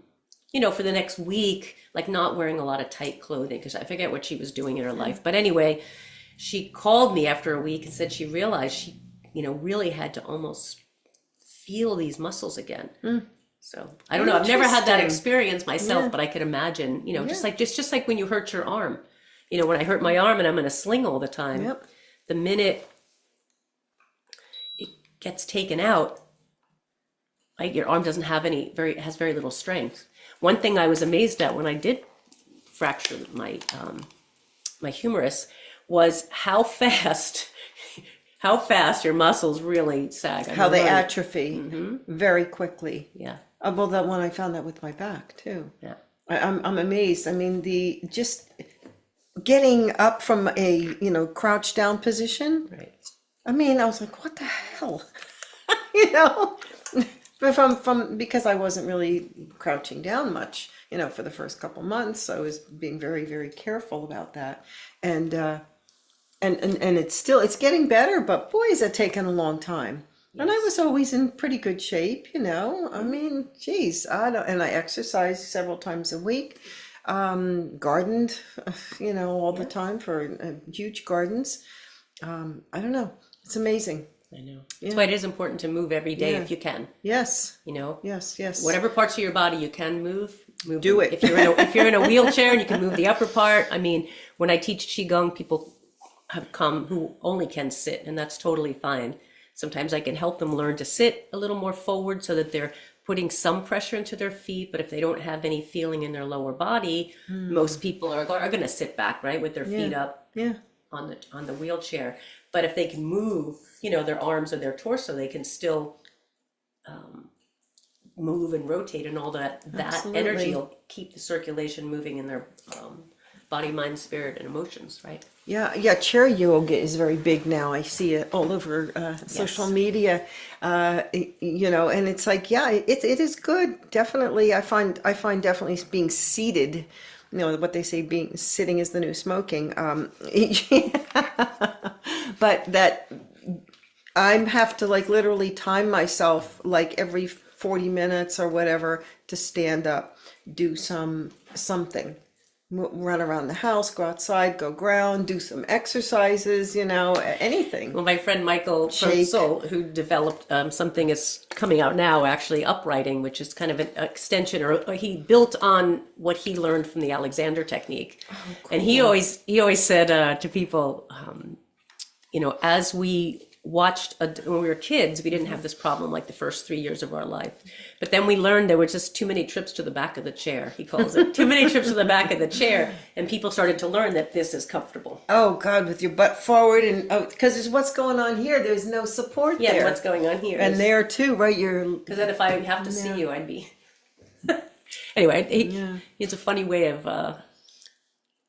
the next week, like not wearing a lot of tight clothing, because I forget what she was doing in her life. But anyway, she called me after a week and said she realized she, really had to almost feel these muscles again. So I don't know. I've never had that experience myself, but I could imagine, just like when you hurt your arm, when I hurt my arm and I'm in a sling all the time, the minute it gets taken out, your arm doesn't have has very little strength. One thing I was amazed at when I did fracture my humerus was how fast your muscles really sag.
How they atrophy very quickly.
Yeah.
Well, that one I found that with my back too.
Yeah.
I'm amazed. I mean, just getting up from a crouched down position.
Right.
I mean, I was like, what the hell, but from because I wasn't really crouching down much, for the first couple months. I was being very, very careful about that, and it's getting better, but boy, is it taken a long time. Yes. And I was always in pretty good shape, I mean, geez, and I exercised several times a week. Gardened, all the time for huge gardens. I don't know. It's amazing.
I know. That's why it is important to move every day if you can.
Yes.
You know?
Yes, yes.
Whatever parts of your body you can move
Do
them.
it.
If you're in a wheelchair and you can move the upper part. I mean, when I teach Qigong, people have come who only can sit, and that's totally fine. Sometimes I can help them learn to sit a little more forward so that they're putting some pressure into their feet. But if they don't have any feeling in their lower body, most people are going to sit back, right, with their feet up on the wheelchair. But if they can move, you know, their arms or their torso, they can still move and rotate, and all that energy will keep the circulation moving in their body, mind, spirit, and emotions, right?
Yeah, chair yoga is very big now. I see it all over social media, you know, and it's like, it is good. Definitely, I find definitely being seated, you know, what they say, being sitting is the new smoking. But that I have to like literally time myself like every 40 minutes or whatever to stand up, do something. Run around the house, go outside, go ground, do some exercises, you know, anything.
Well, my friend Michael Searle, who developed something is coming out now, actually, uprighting, which is kind of an extension, or he built on what he learned from the Alexander technique. Oh, cool. And he always said to people, you know, as we watched when we were kids, we didn't have this problem like the first 3 years of our life. But then we learned there were just too many trips to the back of the chair. He calls it too many trips to the back of the chair. And people started to learn that this is comfortable. Oh God, with your butt forward, and because there's what's going on here. There's no support there. Yeah, what's going on here. And there too, right? Because then if I have to see you, I'd be... Anyway, it's a funny way of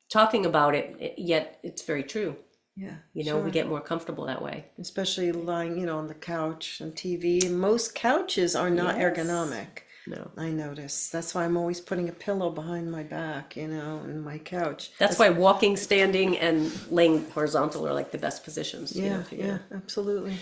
talking about it, yet it's very true. Yeah, you know, we get more comfortable that way. Especially lying, you know, on the couch and TV. Most couches are not ergonomic. No. I notice. That's why I'm always putting a pillow behind my back, you know, in my couch. That's why walking, standing, and laying horizontal are like the best positions. Yeah, absolutely.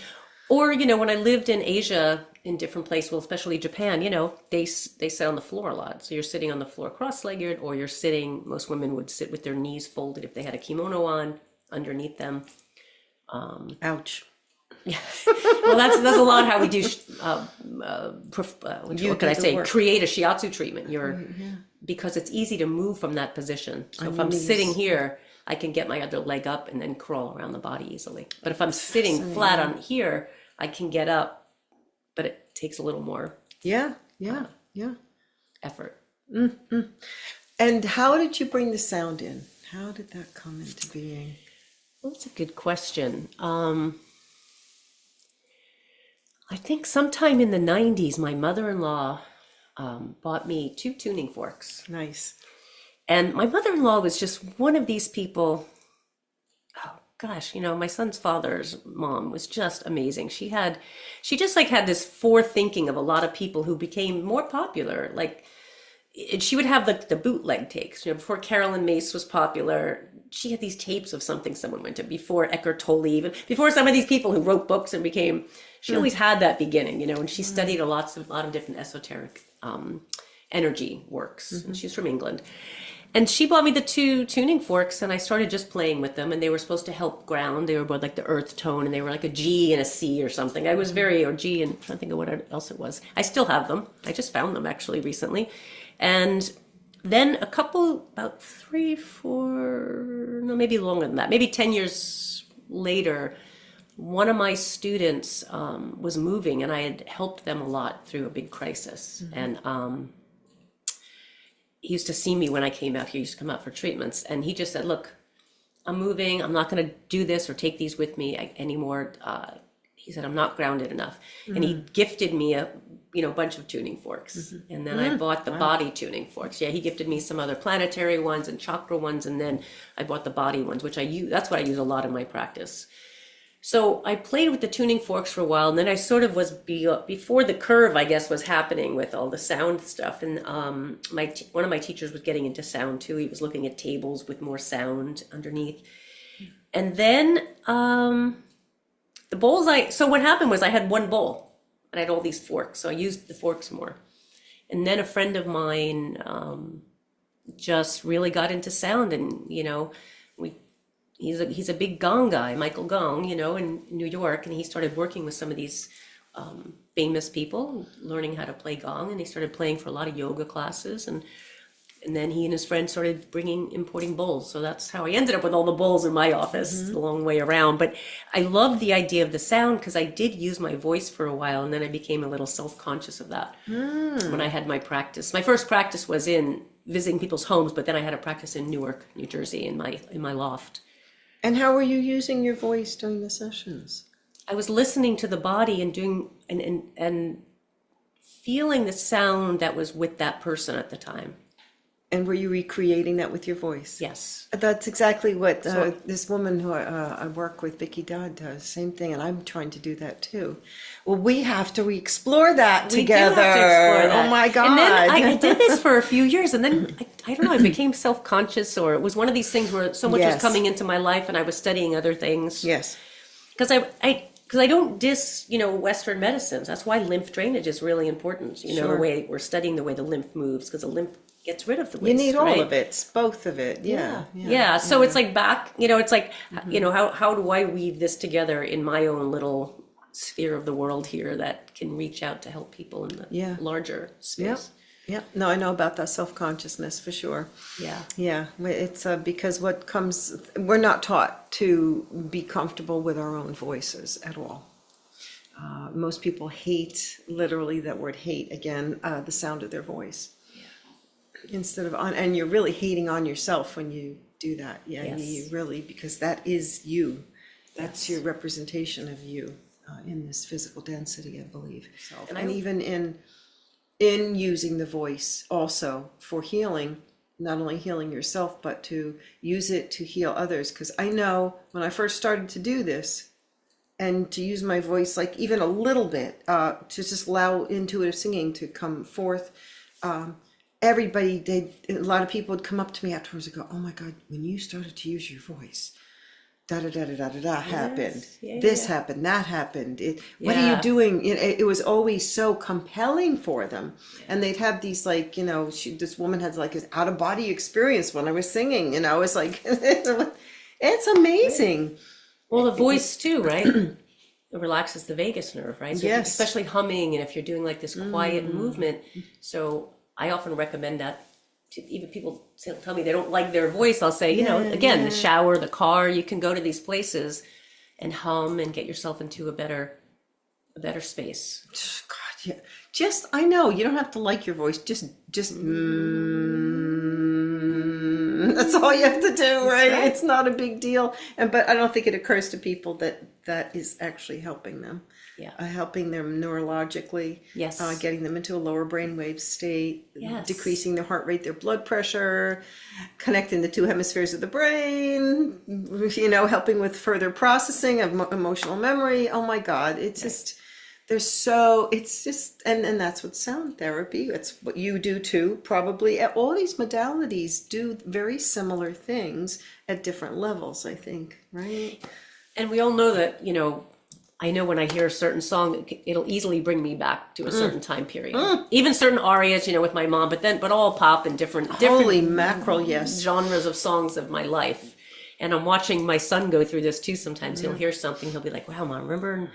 Or, you know, when I lived in Asia, in different places, well, especially Japan, you know, they sit on the floor a lot. So you're sitting on the floor cross-legged, or you're sitting, most women would sit with their knees folded if they had a kimono on, underneath them. Ouch. Yeah. Well, that's a lot how we do. What can I say? Work. Create a Shiatsu treatment. Because it's easy to move from that position. So if I'm sitting here, I can get my other leg up and then crawl around the body easily. But if I'm sitting flat on here, I can get up, but it takes a little more. Effort. Mm-hmm. And how did you bring the sound in? How did that come into being? Well, that's a good question. I think sometime in the 90s, my mother-in-law bought me 2 tuning forks. Nice. And my mother-in-law was just one of these people. Oh gosh, you know, my son's father's mom was just amazing. She just like had this forethinking of a lot of people who became more popular. Like, she would have the bootleg takes, you know, before Carolyn Mace was popular. She had these tapes of something someone went to, before Eckhart Tolle, even before some of these people who wrote books and became, she always had that beginning, you know, and she studied a lot of different esoteric energy works. And she's from England. And she bought me the 2 tuning forks, and I started just playing with them, and they were supposed to help ground. They were both like the earth tone, and they were like a G and a C or something. I was or G, and I'm trying to think of what else it was. I still have them. I just found them actually recently. And then about 3, 4, no, maybe longer than that, maybe 10 years later, one of my students was moving, and I had helped them a lot through a big crisis. And he used to see me when I came out here. He used to come out for treatments, and he just said, look, I'm moving. I'm not going to do this or take these with me anymore. He said, I'm not grounded enough. And he gifted me a bunch of tuning forks. And then I bought the body tuning forks. Yeah, he gifted me some other planetary ones and chakra ones. And then I bought the body ones, which I use. That's what I use a lot in my practice. So I played with the tuning forks for a while. And then I sort of was before the curve, I guess, was happening with all the sound stuff. And one of my teachers was getting into sound too. He was looking at tables with more sound underneath. And then the bowls, so what happened was I had one bowl and I had all these forks. So I used the forks more. And then a friend of mine just really got into sound, and, you know, we he's a big gong guy, Michael Gong, in New York, and he started working with some of these famous people, learning how to play gong, and he started playing for a lot of yoga classes, and then he and his friends started importing bowls. So that's how I ended up with all the bowls in my office, the long way around. But I love the idea of the sound because I did use my voice for a while, and then I became a little self-conscious of that when I had my practice. My first practice was in visiting people's homes, but then I had a practice in Newark, New Jersey, in my loft.
And how were you using your voice during the sessions?
I was listening to the body and doing and feeling the sound that was with that person at the time.
And were you recreating that with your voice?
Yes.
That's exactly what this woman who I work with, Vicky Dodd, does. Same thing, and I'm trying to do that too. Well, we have to explore that together.
Do have to explore that.
Oh my God.
And then I did this for a few years, and then I don't know, I became self-conscious, or it was one of these things where so much was coming into my life and I was studying other things.
Yes.
Because I don't diss, Western medicines. That's why lymph drainage is really important. The way we're studying the way the lymph moves, because the lymph gets rid of the waste.
You need all of it, both of it. Yeah.
So it's like it's like, how do I weave this together in my own little sphere of the world here that can reach out to help people in the larger space?
Yeah. No, I know about that self-consciousness for sure. Yeah. It's because we're not taught to be comfortable with our own voices at all. Most people hate, literally that word hate again, the sound of their voice. Instead of and you're really hating on yourself when you do that. You really, because that is you. That's your representation of you in this physical density, I believe. And even in using the voice also for healing, not only healing yourself, but to use it to heal others. Because I know when I first started to do this and to use my voice, like even a little bit, to just allow intuitive singing to come forth, a lot of people would come up to me afterwards and go, "Oh my God, when you started to use your voice, happened. This happened, that happened. What are you doing?" It was always so compelling for them. And they'd have these this woman had like an out of body experience when I was singing, it's like, it's amazing.
Well, the voice too, right? It relaxes the vagus nerve, right? So
Yes.
especially humming, and if you're doing like this quiet movement. So I often recommend that to even people tell me they don't like their voice. I'll say, the shower, the car, you can go to these places and hum and get yourself into a better space.
God, yeah. I know you don't have to like your voice. Just that's all you have to do, right? It's not a big deal. But I don't think it occurs to people that is actually helping them. Helping them neurologically, getting them into a lower brainwave state, decreasing their heart rate, their blood pressure, connecting the two hemispheres of the brain, helping with further processing of emotional memory. Oh my God, it's just, and that's what sound therapy, it's what you do too, probably. All these modalities do very similar things at different levels, I think, right?
And we all know that, I know when I hear a certain song, it'll easily bring me back to a certain time period. Even certain arias, with my mom, but all pop and different
Holy mackerel, yes.
genres of songs of my life. And I'm watching my son go through this too. Sometimes he'll hear something, he'll be like, "Wow, Mom, remember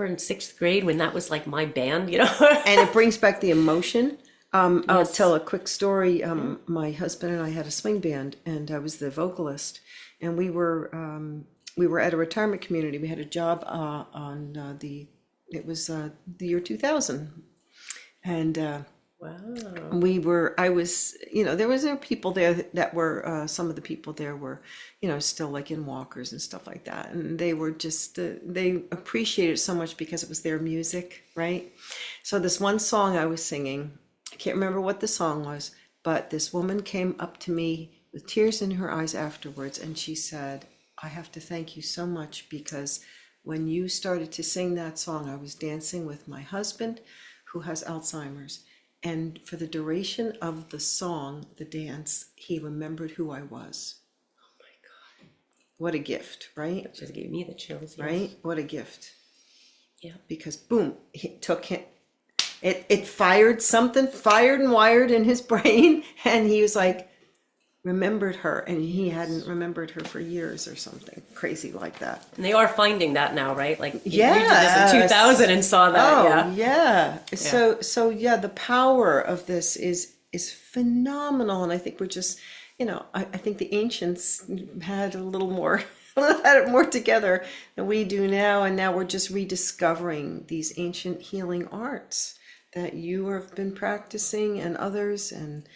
in sixth grade when that was like my band?"
And it brings back the emotion. I'll tell a quick story. My husband and I had a swing band, and I was the vocalist, and we were at a retirement community. We had a job it was the year 2000. And I was, there was people there that were, some of the people there were, still like in walkers and stuff like that. And they were just, they appreciated it so much because it was their music, right? So this one song I was singing, I can't remember what the song was, but this woman came up to me with tears in her eyes afterwards, and she said, "I have to thank you so much, because when you started to sing that song, I was dancing with my husband who has Alzheimer's. And for the duration of the song, the dance, he remembered who I was."
Oh my God.
What a gift, right?
That just gave me the chills. Yes.
Right? What a gift.
Yeah.
Because boom, it fired and wired in his brain. And he was like, remembered her, and he hadn't remembered her for years or something crazy like that.
And they are finding that now, right? Like,
yeah,
you did this in 2000 and saw that.
Oh, yeah. So yeah, the power of this is phenomenal, and I think we're just, I think the ancients had a little more. Had it more together than we do now, and now we're just rediscovering these ancient healing arts that you have been practicing, and others, and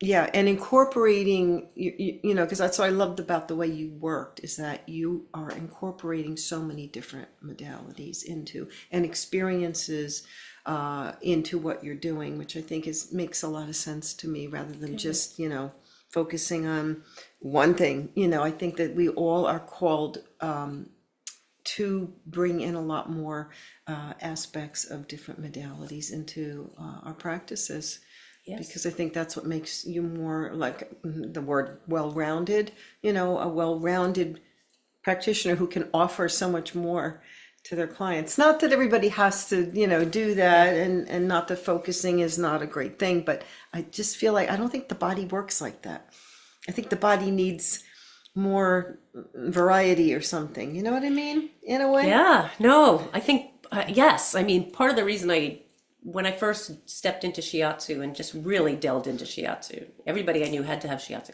incorporating, because that's what I loved about the way you worked, is that you are incorporating so many different modalities into and experiences into what you're doing, which I think makes a lot of sense to me, rather than just focusing on one thing. I think that we all are called to bring in a lot more aspects of different modalities into our practices. Yes. Because I think that's what makes you more, like the word, well-rounded, a well-rounded practitioner who can offer so much more to their clients. Not that everybody has to, do that, and not that focusing is not a great thing, but I just feel like I don't think the body works like that. I think the body needs more variety or something. You know what I mean? In a way?
Yeah, no, I think, yes. I mean, part of the reason when I first stepped into Shiatsu and just really delved into Shiatsu, everybody I knew had to have Shiatsu.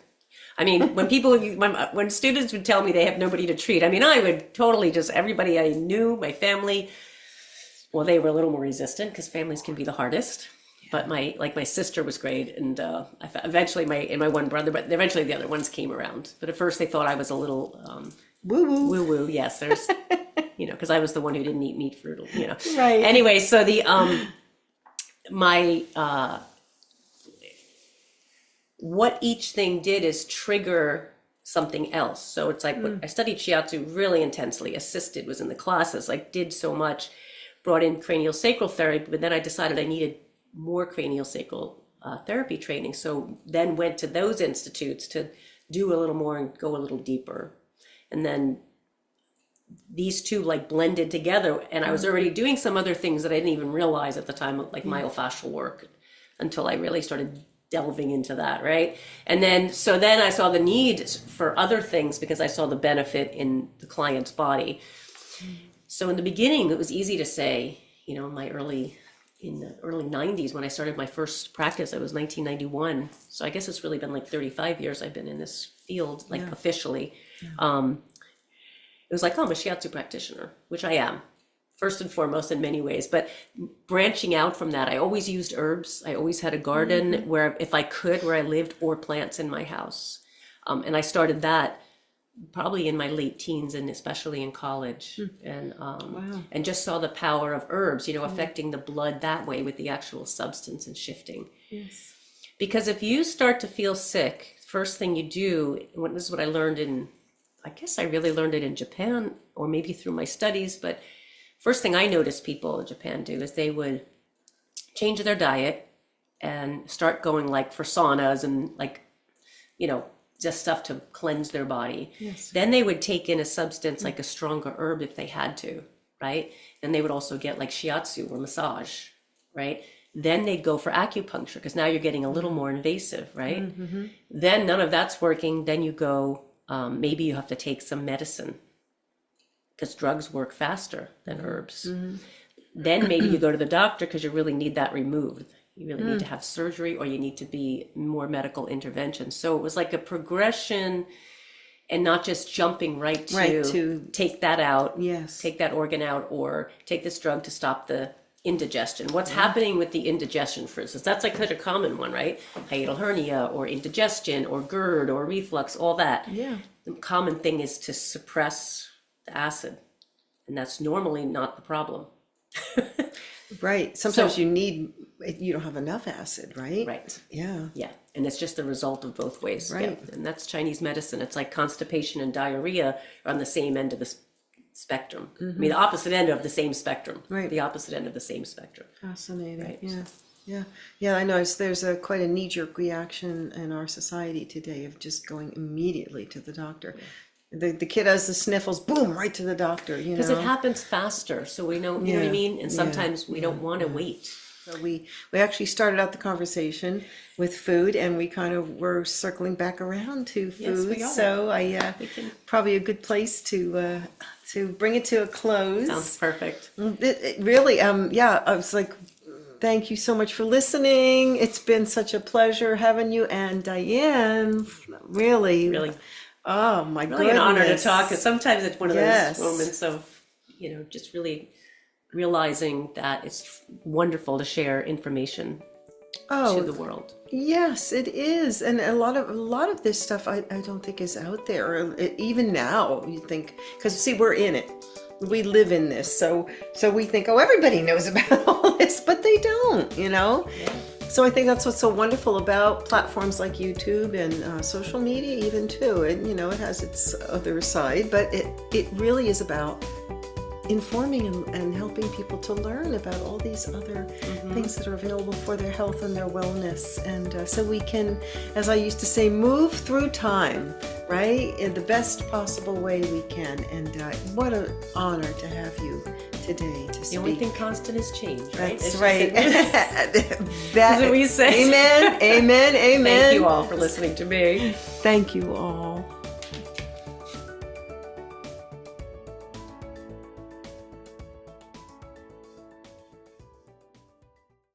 I mean, when students would tell me they have nobody to treat, I mean, I would totally everybody I knew, my family, well, they were a little more resistant because families can be the hardest. But my sister was great, and eventually my one brother, but eventually the other ones came around. But at first they thought I was a little woo woo. Yes, there's because I was the one who didn't eat meat for
Right.
Anyway, so the what each thing did is trigger something else. So it's like I studied Shiatsu really intensely. Assisted, was in the classes, like did so much, brought in cranial sacral therapy, but then I decided I needed more cranial sacral therapy training. So then went to those institutes to do a little more and go a little deeper. And then these two like blended together, and I was already doing some other things that I didn't even realize at the time, like myofascial work, until I really started delving into that, right? And then I saw the need for other things because I saw the benefit in the client's body. So in the beginning, it was easy to say, in the early 90s, when I started my first practice, it was 1991. So I guess it's really been like 35 years I've been in this field, officially. It was like, oh, I'm a Shiatsu practitioner, which I am, first and foremost in many ways. But branching out from that, I always used herbs. I always had a garden where I lived, or plants in my house. And I started that probably in my late teens, and especially in college, and just saw the power of herbs, affecting the blood that way with the actual substance and shifting. Yes. Because if you start to feel sick, first thing you do, and this is what I learned I guess I really learned it in Japan, or maybe through my studies, but first thing I noticed people in Japan do is they would change their diet and start going like for saunas and just stuff to cleanse their body. Yes. Then they would take in a substance like a stronger herb if they had to, right? And they would also get like shiatsu or massage, right? Then they'd go for acupuncture because now you're getting a little more invasive, right? Mm-hmm. Then none of that's working. Then you go, maybe you have to take some medicine because drugs work faster than herbs. Mm-hmm. Then maybe you go to the doctor because you really need that removed. You really need to have surgery, or you need to be more medical intervention. So it was like a progression, and not just jumping right to take that out, take that organ out, or take this drug to stop the indigestion. What's happening with the indigestion, for instance? That's like such a common one, right? Hiatal hernia, or indigestion, or GERD, or reflux, all that. Yeah. The common thing is to suppress the acid, and that's normally not the problem.
Right. Sometimes you don't have enough acid, right? Right. Yeah.
Yeah. And it's just the result of both ways. Right. Yeah. And that's Chinese medicine. It's like constipation and diarrhea are on the same end of the spectrum. Mm-hmm. I mean, the opposite end of the same spectrum. Right. The opposite end of the same spectrum.
Fascinating. Right. Yeah. Yeah. Yeah. I know there's quite a knee-jerk reaction in our society today of just going immediately to the doctor. Yeah. The kid has the sniffles, boom, right to the doctor,
Because it happens faster. So we know, you know what I mean? And sometimes we don't want to wait.
So we actually started out the conversation with food, and we kind of were circling back around to food.
Yes,
so probably a good place to bring it to a close.
Sounds perfect.
It really, I was like, thank you so much for listening. It's been such a pleasure having you, and Diane, really, oh my goodness,
really an honor to talk. Because sometimes it's one of those moments of, just really realizing that it's wonderful to share information to the world.
Yes, it is, and a lot of this stuff I don't think is out there. Even now, you think, because see, we're in it, we live in this, so we think, oh, everybody knows about all this, but they don't, Yeah. So I think that's what's so wonderful about platforms like YouTube and social media, even too. And it has its other side, but it really is about informing and helping people to learn about all these other things that are available for their health and their wellness. And so we can, as I used to say, move through time, right? In the best possible way we can. And what an honor to have you today to speak.
The only thing constant is change, right?
That's right.
That's what we say.
Amen, amen, amen.
Thank you all for listening to me.
Thank you all.